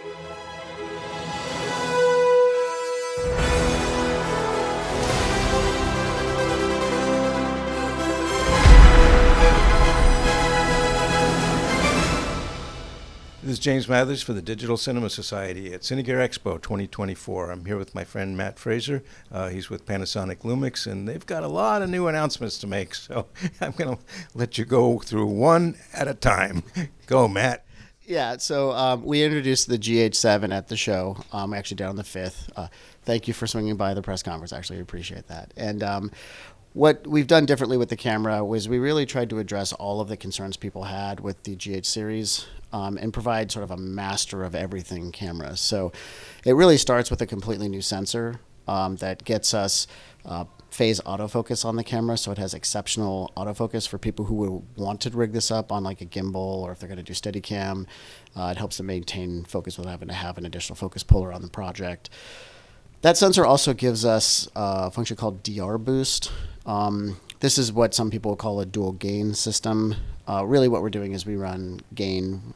This is James Mathers for the Digital Cinema Society at Cine Gear Expo 2024. I'm here with my friend Matt Frazer. He's with Panasonic LUMIX, and they've got a lot of new announcements to make, so I'm going to let you go through one at a time. Go, Matt. Yeah, so we introduced the GH7 at the show, actually down on the 5th. Thank you for swinging by the press conference. Actually, we appreciate that. And what we've done differently with the camera was we really tried to address all of the concerns people had with the GH series and provide sort of a master of everything camera. So it really starts with a completely new sensor that gets us phase autofocus on the camera, so it has exceptional autofocus for people who would want to rig this up on like a gimbal, or if they're going to do Steadicam. It helps them maintain focus without having to have an additional focus puller on the project. That sensor also gives us a function called DR boost. This is what some people call a dual gain system. Really what we're doing is we run gain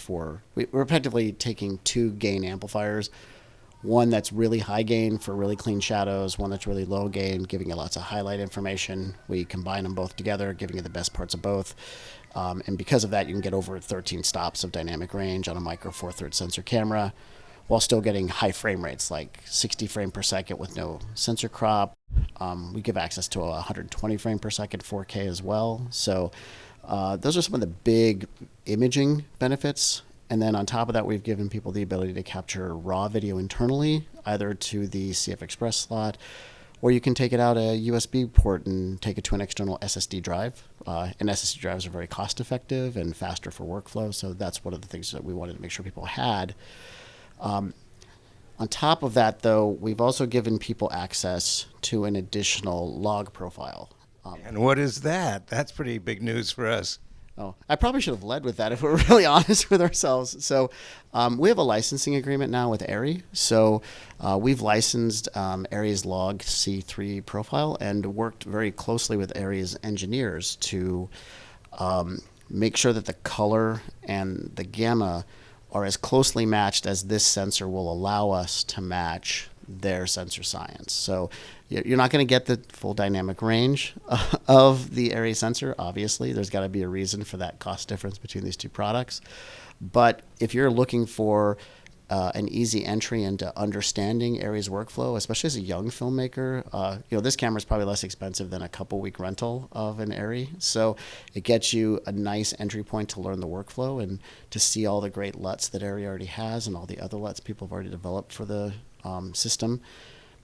we're effectively taking two gain amplifiers, one that's really high gain for really clean shadows, one that's really low gain, giving you lots of highlight information. We combine them both together, giving you the best parts of both. And because of that, you can get over 13 stops of dynamic range on a micro Four Thirds sensor camera, while still getting high frame rates, like 60 frame per second with no sensor crop. We give access to a 120 frame per second 4K as well. So those are some of the big imaging benefits. And then on top of that, we've given people the ability to capture raw video internally, either to the CF Express slot, or you can take it out a USB port and take it to an external SSD drive. And SSD drives are very cost effective and faster for workflow. So that's one of the things that we wanted to make sure people had. On top of that, though, we've also given people access to an additional log profile. And what is that? That's pretty big news for us. Oh, I probably should have led with that if we're really honest with ourselves. So we have a licensing agreement now with ARRI. So we've licensed ARRI's log C3 profile and worked very closely with ARRI's engineers to make sure that the color and the gamma are as closely matched as this sensor will allow us to match their sensor science. So you're not going to get the full dynamic range of the ARRI sensor. Obviously, there's got to be a reason for that cost difference between these two products. But if you're looking for an easy entry into understanding ARRI's workflow, especially as a young filmmaker, this camera is probably less expensive than a couple-week rental of an ARRI. So it gets you a nice entry point to learn the workflow and to see all the great LUTs that ARRI already has and all the other LUTs people have already developed for the system.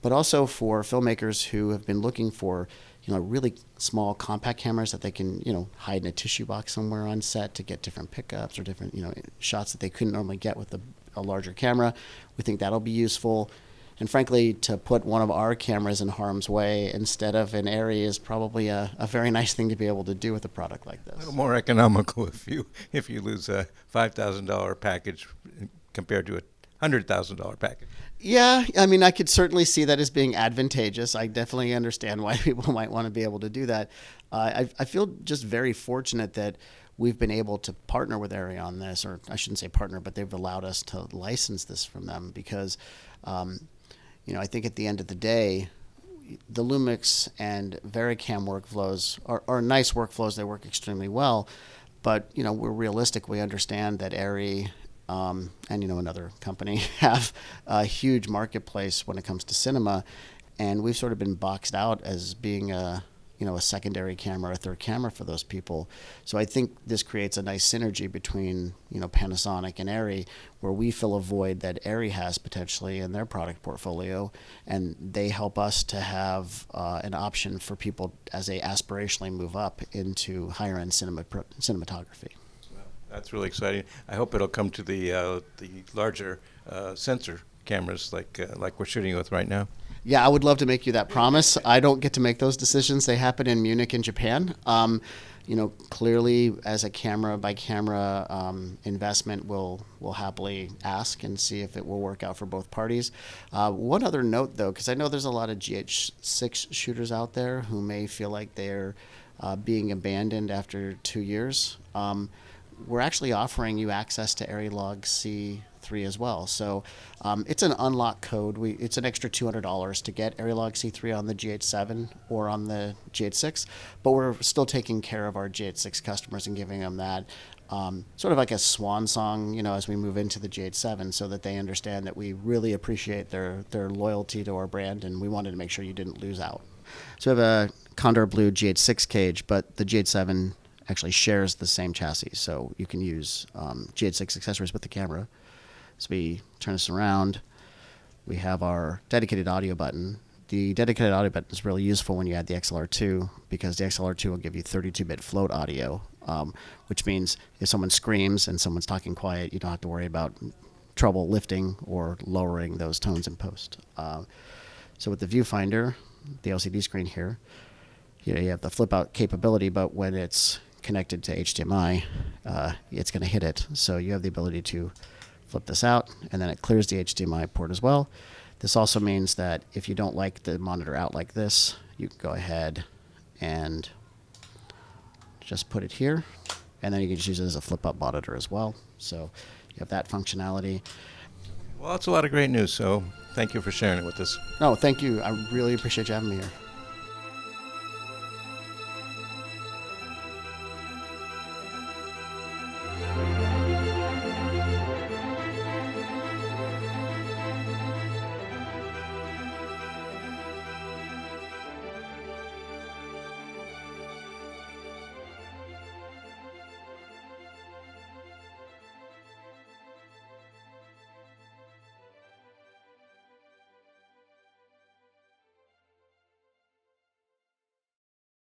But also for filmmakers who have been looking for really small compact cameras that they can hide in a tissue box somewhere on set to get different pickups or different shots that they couldn't normally get with a larger camera. We think that'll be useful. And frankly, to put one of our cameras in harm's way instead of an ARRI is probably a very nice thing to be able to do with a product like this. A little more economical if you lose a $5,000 package compared to a $100,000 package. Yeah, I mean, I could certainly see that as being advantageous. I definitely understand why people might want to be able to do that. I feel just very fortunate that we've been able to partner with ARRI on this, or I shouldn't say partner, but they've allowed us to license this from them because, I think at the end of the day, the Lumix and Vericam workflows are nice workflows. They work extremely well, but, we're realistic. We understand that ARRI and another company have a huge marketplace when it comes to cinema, and we've sort of been boxed out as being a secondary camera or a third camera for those people. So I think this creates a nice synergy between Panasonic and ARRI, where we fill a void that ARRI has potentially in their product portfolio, and they help us to have an option for people as they aspirationally move up into higher end cinematography. That's really exciting. I hope it'll come to the larger sensor cameras like we're shooting with right now. Yeah, I would love to make you that promise. I don't get to make those decisions. They happen in Munich and Japan. Clearly, as a camera by camera investment, we'll happily ask and see if it will work out for both parties. One other note, though, because I know there's a lot of GH6 shooters out there who may feel like they're being abandoned after 2 years. We're actually offering you access to ARRI Log C3 C3 as well. So it's an unlock code. It's an extra $200 to get ARRI C3 on the GH7 or on the GH6, but we're still taking care of our GH6 customers and giving them that sort of like a swan song, you know, as we move into the GH7, so that they understand that we really appreciate their loyalty to our brand, and we wanted to make sure you didn't lose out. So we have a Condor Blue GH6 cage, but the GH7 actually shares the same chassis, so you can use GH6 accessories with the camera. So we turn this around. We have our dedicated audio button. The dedicated audio button is really useful when you add the XLR2, because the XLR2 will give you 32-bit float audio, which means if someone screams and someone's talking quiet, you don't have to worry about trouble lifting or lowering those tones in post. So with the viewfinder, the LCD screen here, you have the flip out capability, but when it's connected to HDMI, it's going to hit it. So you have the ability to flip this out, and then it clears the HDMI port as well. This also means that if you don't like the monitor out like this, you can go ahead and just put it here, and then you can just use it as a flip-up monitor as well. So you have that functionality. Well, that's a lot of great news, so thank you for sharing it with us. No, thank you. I really appreciate you having me here.